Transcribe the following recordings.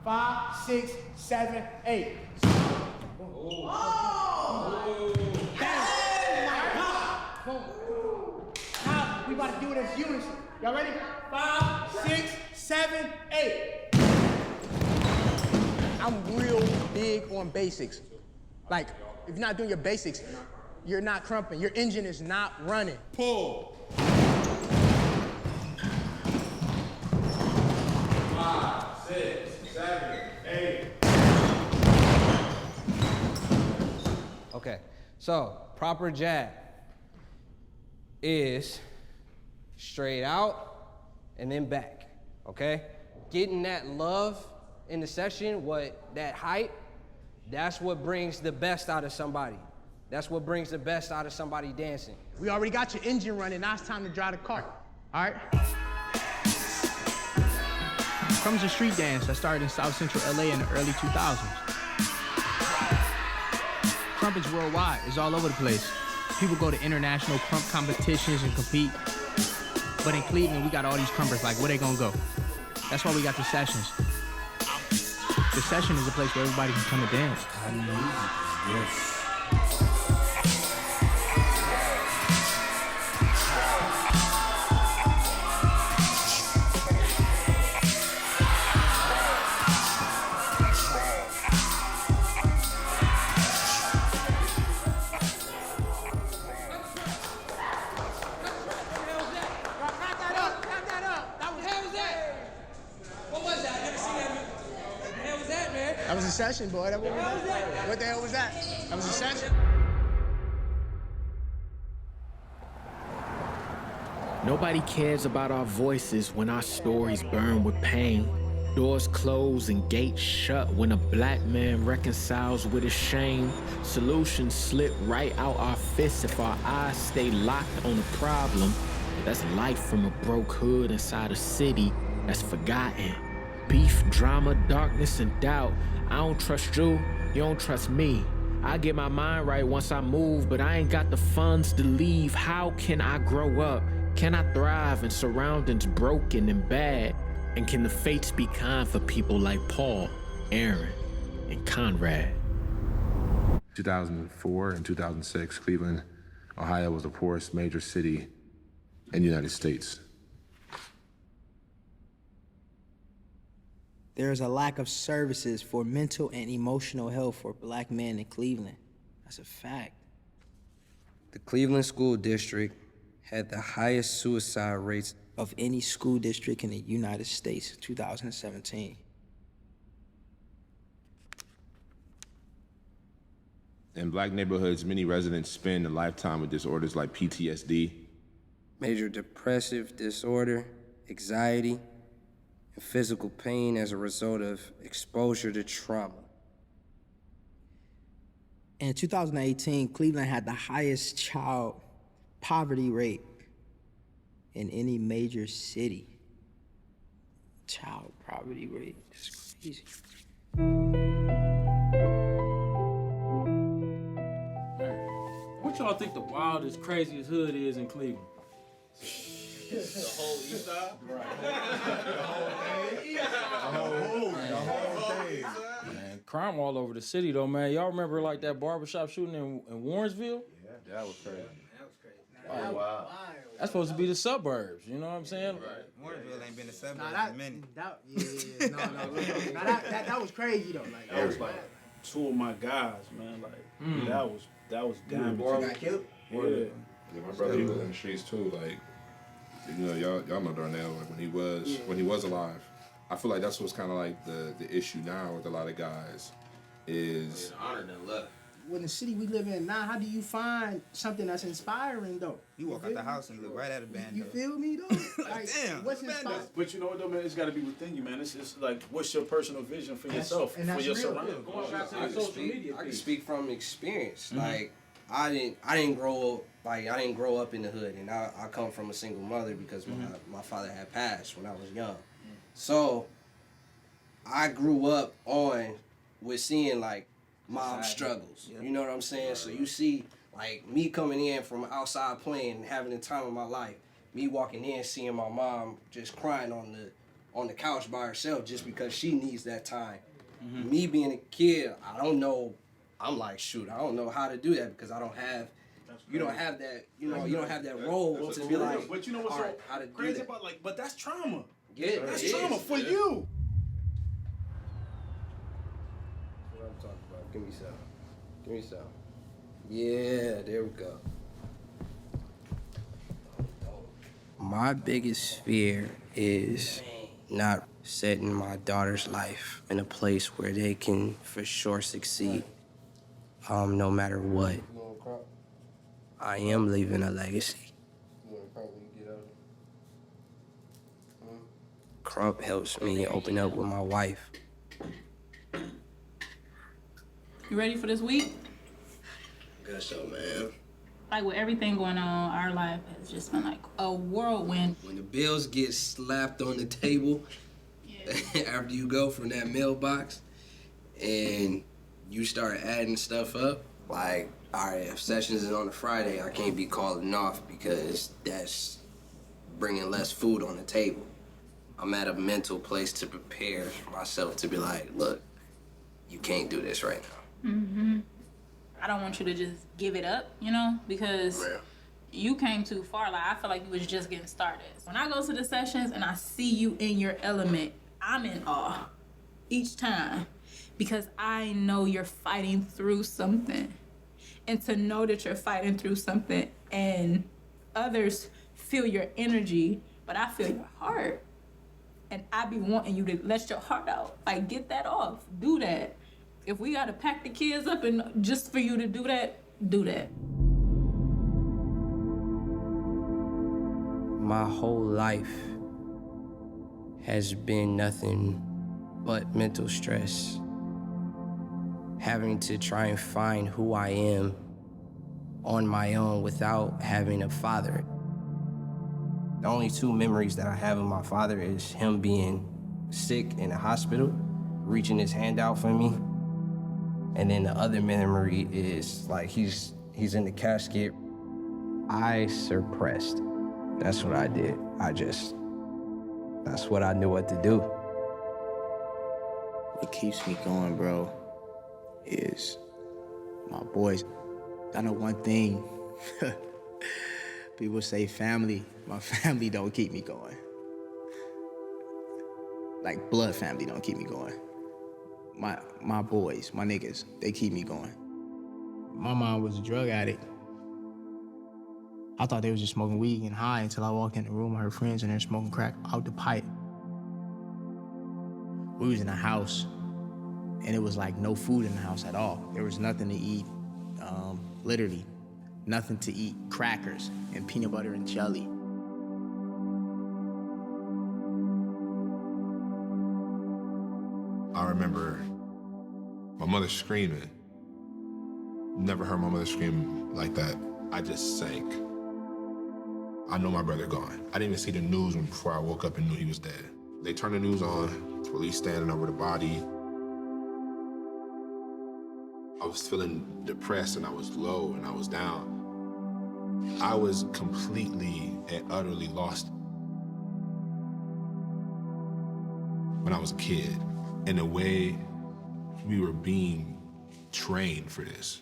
5, 6, 7, 8. Now we about to do it as unison. Y'all ready? 5, 6, 7, 8. I'm real big on basics. Like, if you're not doing your basics, you're not crumping. Your engine is not running. Pull. 5, 6, 7, 8. Okay, so proper jab is straight out and then back, okay? Getting that love in the session, that hype, that's what brings the best out of somebody. That's what brings the best out of somebody dancing. We already got your engine running, now it's time to drive the car, all right? Crump's a street dance that started in South Central LA in the early 2000s. Krump is worldwide, it's all over the place. People go to international Krump competitions and compete. But in Cleveland, we got all these Krumpers, like, where they gonna go? That's why we got the sessions. The session is a place where everybody can come and dance. Yes. That was a session, boy. What the hell was that? That was a session? Nobody cares about our voices when our stories burn with pain. Doors close and gates shut when a black man reconciles with his shame. Solutions slip right out our fists if our eyes stay locked on a problem. That's life from a broke hood inside a city that's forgotten. Beef, drama, darkness, and doubt. I don't trust you, you don't trust me. I get my mind right once I move, but I ain't got the funds to leave. How can I grow up? Can I thrive in surroundings broken and bad? And can the fates be kind for people like Paul, Aaron, and Conrad? 2004 and 2006, Cleveland, Ohio was the poorest major city in the United States. There is a lack of services for mental and emotional health for black men in Cleveland. That's a fact. The Cleveland School District had the highest suicide rates of any school district in the United States, 2017. In black neighborhoods, many residents spend a lifetime with disorders like PTSD, major depressive disorder, anxiety, and physical pain as a result of exposure to trauma. In 2018, Cleveland had the highest child poverty rate in any major city. Child poverty rate is crazy. What y'all think the wildest, craziest hood is in Cleveland? The whole East Side? Right. The whole thing. Man, crime all over the city though, man. Y'all remember like that barbershop shooting in Warrensville? Yeah, that was crazy. Oh, wow. That's supposed to be the suburbs, you know what I'm saying? Right. Warrensville ain't been a suburb in a minute. That was crazy though. Like, That was like two of my guys, man. Like that was damn. Got killed? Yeah. Yeah, my brother, he was in the streets too. Like, you know, y'all know Darnell. Like when he was alive, I feel like that's what's kind of like the issue now with a lot of guys is honored and left. When the city we live in now, how do you find something that's inspiring though? You walk out the house and look right at a band. You feel me though? Like, damn, what's inspiring? But you know what though, man? It's got to be within you, man. It's like, what's your personal vision for yourself, and for that's your real. surroundings? Going back to the social media I can piece. speak from experience. Like I didn't grow up in the hood, and I come from a single mother because my father had passed when I was young. So I grew up with seeing like mom struggles. You know what I'm saying? So you see like me coming in from outside playing and having the time of my life. Me walking in seeing my mom just crying on the couch by herself just because she needs that time. Me being a kid, I don't know. I'm like, shoot, I don't know how to do that because I don't have. You don't have that. You don't have that role to be like. But you know what's so how to do crazy that. about but that's trauma. Yeah, that's trauma for you. What I'm talking about? Give me some. Give me some. Yeah, there we go. My biggest fear is not setting my daughter's life in a place where they can for sure succeed, no matter what. I am leaving a legacy. Krump helps me open up with my wife. You ready for this week? Guess so, man. Like with everything going on, our life has just been like a whirlwind. When the bills get slapped on the table, after you go from that mailbox, and you start adding stuff up, like, all right, if sessions is on a Friday, I can't be calling off because that's bringing less food on the table. I'm at a mental place to prepare myself to be like, look, you can't do this right now. Mm-hmm. I don't want you to just give it up, because you came too far. Like, I feel like you was just getting started. When I go to the sessions and I see you in your element, I'm in awe each time because I know you're fighting through something. And to know that you're fighting through something and others feel your energy, but I feel your heart. And I be wanting you to let your heart out. Like, get that off. Do that. If we gotta pack the kids up and just for you to do that, do that. My whole life has been nothing but mental stress. Having to try and find who I am on my own without having a father. The only two memories that I have of my father is him being sick in the hospital, reaching his hand out for me. And then the other memory is like he's in the casket. I suppressed. That's what I did. That's what I knew what to do. What keeps me going, bro, is my boys. I know one thing. People say family. My family don't keep me going. Like blood family don't keep me going. My boys, my niggas, they keep me going. My mom was a drug addict. I thought they was just smoking weed and high until I walked in the room with her friends and they're smoking crack out the pipe. We was in a house and it was like no food in the house at all. There was nothing to eat, literally nothing to eat. Crackers and peanut butter and jelly. I remember my mother screaming. Never heard my mother scream like that. I just sank. I know my brother gone. I didn't even see the news before I woke up and knew he was dead. They turned the news on, police standing over the body. I was feeling depressed and I was low and I was down. I was completely and utterly lost when I was a kid. In a way, we were being trained for this.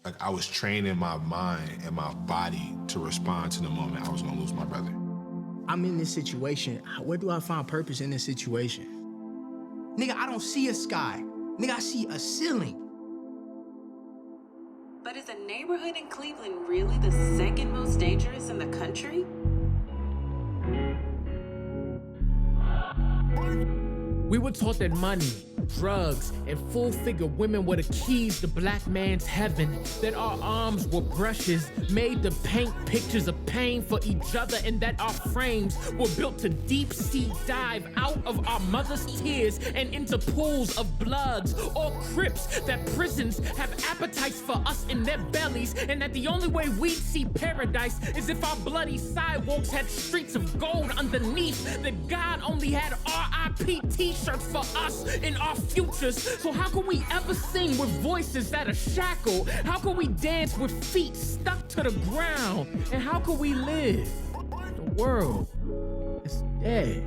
Like, I was training my mind and my body to respond to the moment I was gonna lose my brother. I'm in this situation. Where do I find purpose in this situation? Nigga, I don't see a sky. Nigga, I see a ceiling. But is a neighborhood in Cleveland really the second most dangerous in the country? We were taught that money, drugs, and full-figure women were the keys to black man's heaven. That our arms were brushes made to paint pictures of pain for each other, and that our frames were built to deep-sea dive out of our mother's tears and into pools of bloods or crypts. That prisons have appetites for us in their bellies, and that the only way we'd see paradise is if our bloody sidewalks had streets of gold underneath. That God only had R.I.P. t-shirts for us in our futures. So how can we ever sing with voices that are shackled? How can we dance with feet stuck to the ground? And how can we live? The world is dead.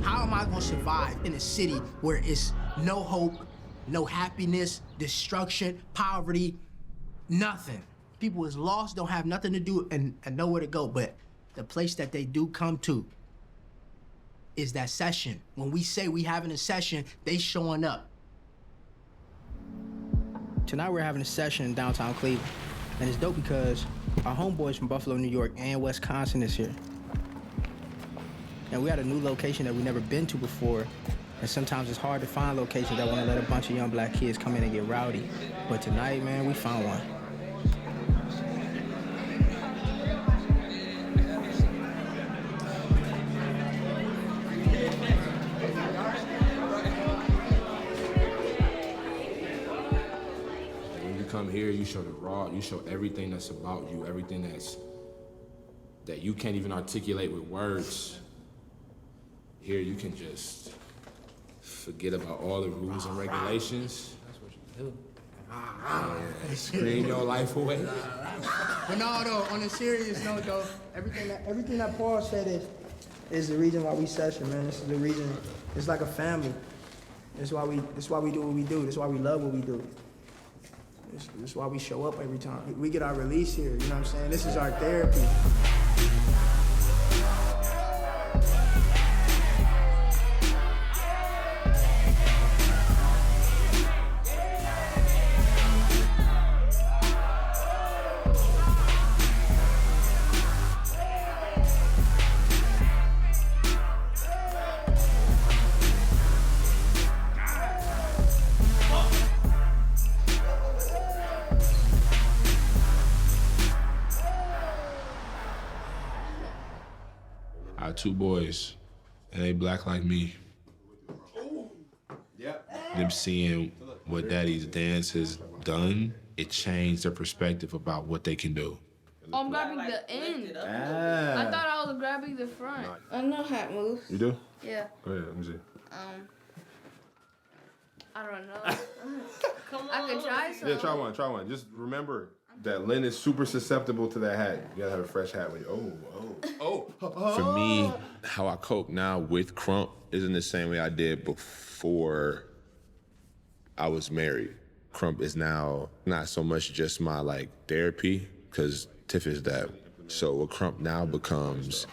How am I gonna survive in a city where it's no hope, no happiness, destruction, poverty, nothing? People is lost, don't have nothing to do, and nowhere to go. But the place that they do come to is that session. When we say we having a session, they showing up. Tonight we're having a session in downtown Cleveland. And it's dope because our homeboys from Buffalo, New York and Wisconsin is here. And we got a new location that we've never been to before. And sometimes it's hard to find locations that want to let a bunch of young black kids come in and get rowdy. But tonight, man, we found one. When you come here, you show the raw, you show everything that's about you, everything that you can't even articulate with words. Here you can just forget about all the rules and regulations. That's what you do. And scream your life away. But no, though, on a serious note, though, everything that Paul said is the reason why we session, man. This is the reason. It's like a family. That's why we do what we do. That's why we love what we do. That's why we show up every time. We get our release here, you know what I'm saying? This is our therapy. I have 2 boys, and they black like me. Them seeing what daddy's dance has done, it changed their perspective about what they can do. Oh, I'm grabbing the end. I thought I was grabbing the front. I know hat moves. You do? Yeah. Go ahead, let me see. I don't know. Come on. I could try some. Yeah, try one. Just remember that Lynn is super susceptible to that hat. You gotta have a fresh hat with you. For me, how I cope now with Krump isn't the same way I did before I was married. Krump is now not so much just my like therapy, because Tiff is that. So what Krump now becomes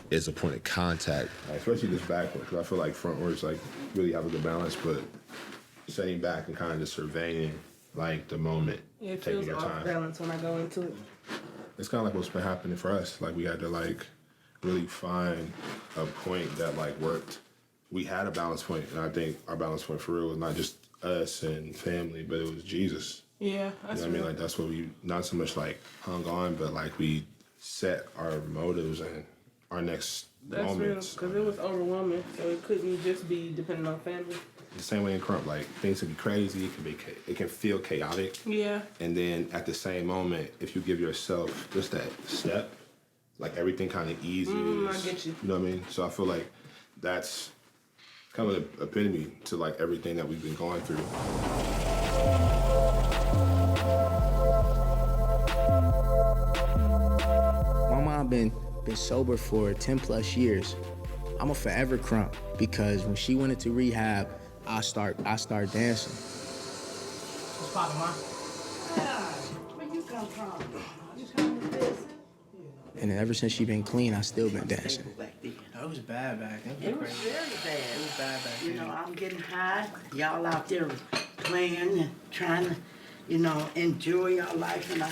is a point of contact. Especially this backward, because I feel like frontwards like really have a good balance, but sitting back and kind of just surveying like the moment, it taking feels your off time. balance when I go into it. It's kind of like what's been happening for us. Like we had to like really find a point that like worked. We had a balance point, and I think our balance point for real was not just us and family, but it was Jesus. Yeah, that's you know what I mean? Like that's what we not so much like hung on, but like we set our motives and our next moments. That's real, because it was overwhelming, so it couldn't just be dependent on family. The same way in Krump, like things can be crazy, it can feel chaotic. Yeah. And then at the same moment, if you give yourself just that step, like everything kind of eases. I get you. You know what I mean? So I feel like that's kind of the epitome to like everything that we've been going through. My mom been sober for 10 plus years. I'm a forever Krump because when she went into rehab, I start dancing. What's poppin', Ma? Where you come from? You come to visit? And ever since she been clean, I still been dancing. It was bad back then. It was very bad. It was bad back then. You know, I'm getting high. Y'all out there playing and trying to, you know, enjoy your life. And I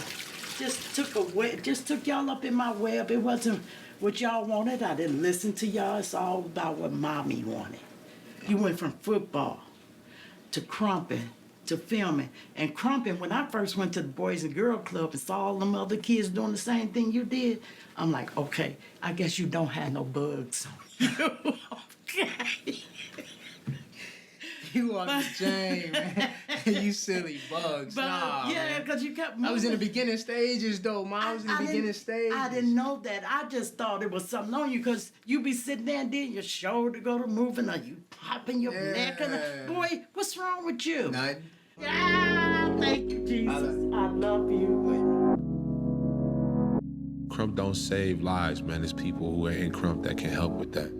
just took y'all up in my web. It wasn't what y'all wanted. I didn't listen to y'all. It's all about what mommy wanted. You went from football to crumping to filming. And crumping, when I first went to the Boys and Girls Club and saw all them other kids doing the same thing you did, I'm like, okay, I guess you don't have no bugs on you. Okay. You on the chain, man. You silly bugs. But, nah, yeah, because you kept moving. I was in the beginning stages, though, Ma. I was in the beginning stages. I didn't know that. I just thought it was something on you because you be sitting there and then your shoulder go to moving or you popping your neck. And boy, what's wrong with you? Nothing. Yeah, thank you, Jesus. I love you. Krump don't save lives, man. It's people who are in Krump that can help with that.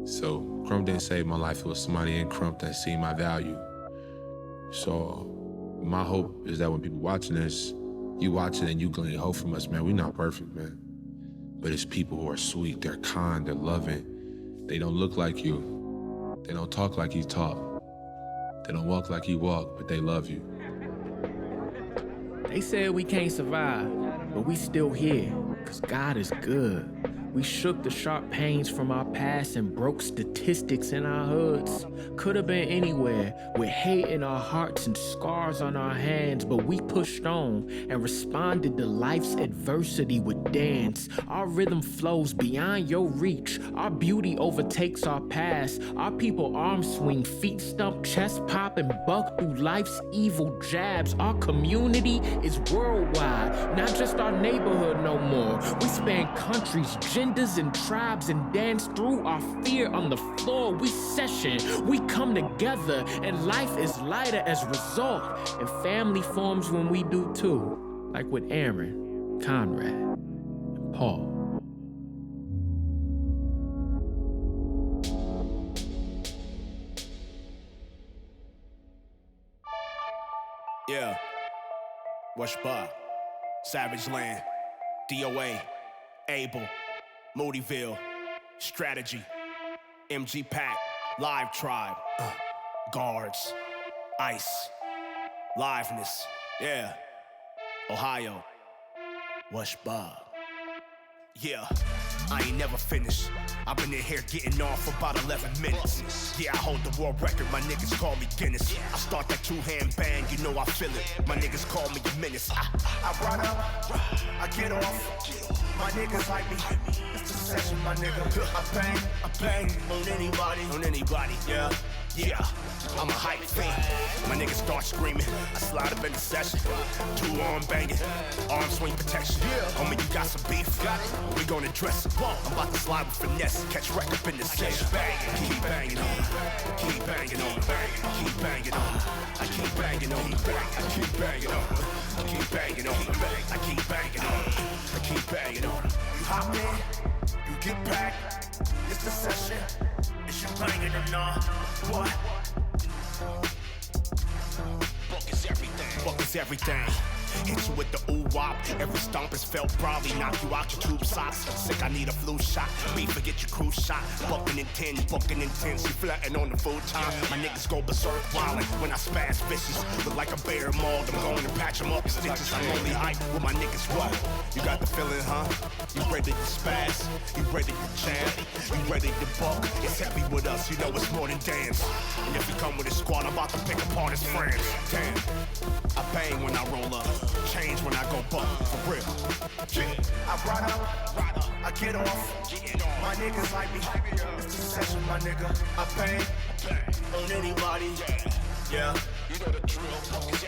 So Krump didn't save my life. It was somebody in Krump that seen my value. So my hope is that when people watching this, you watch it and you glean hope from us, man. We not perfect, man. But it's people who are sweet, they're kind, they're loving. They don't look like you. They don't talk like you talk. They don't walk like you walk, but they love you. They said we can't survive, but we still here, 'cause God is good. We shook the sharp pains from our past and broke statistics in our hoods. Could have been anywhere, with hate in our hearts and scars on our hands, but we pushed on and responded to life's adversity with dance. Our rhythm flows beyond your reach. Our beauty overtakes our past. Our people arms swing, feet stump, chest pop, and buck through life's evil jabs. Our community is worldwide, not just our neighborhood no more. We span countries, genders, and tribes, and dance through our fear on the floor. We session, we come together, and life is lighter as a result. And family forms when we do too, like with Aaron, Conrad, and Paul. Yeah, West Bar, Savage Land, DOA, Able, Moodyville, Strategy, MG Pack, Live Tribe, Guards, Ice, Liveness, yeah, Ohio, West Bar. Yeah, I ain't never finished. I've been in here getting off for about 11 minutes. Yeah, I hold the world record, my niggas call me Guinness. I start that two-hand bang, you know I feel it. My niggas call me a menace. I run up, I get off. My niggas like me, it's the session, my nigga. I bang on anybody, yeah. Yeah, I'm a hype fiend. My niggas start screaming. I slide up in the session. Two-arm banging, arm swing protection. Homie, you got some beef? Got it? We gon' address it. I'm about to slide with finesse. Catch wreck up in the session. Keep banging on. Keep banging on. Keep banging on. I keep banging on. I keep banging on. I keep banging on. I keep banging on. I keep banging on. You hop in, you get back. It's the session. Is you banging or not? What? Fuck is everything. Fuck is everything. Hit you with the ooh-wop. Every stomp is felt proudly. Knock you out your tube socks. Sick, I need a flu shot. Beef, forget your crew shot. Bucking in 10, bucking in 10. You flatting on the full time. My niggas go berserk wildin' when I spaz vicious. Look like a bear mauled. I'm going to patch them up in stitches. I'm only hype with my niggas. What? You got the feeling, huh? You ready to spaz? You ready to jam? You ready to buck? It's heavy with us. You know it's more than dance. And if you come with a squad, I'm about to pick apart his friends. Damn. I bang when I roll up. Change when I go buck, for real. I ride up, I get off. My niggas like me, it's the session, my nigga. I bang on anybody, yeah. You know the drill.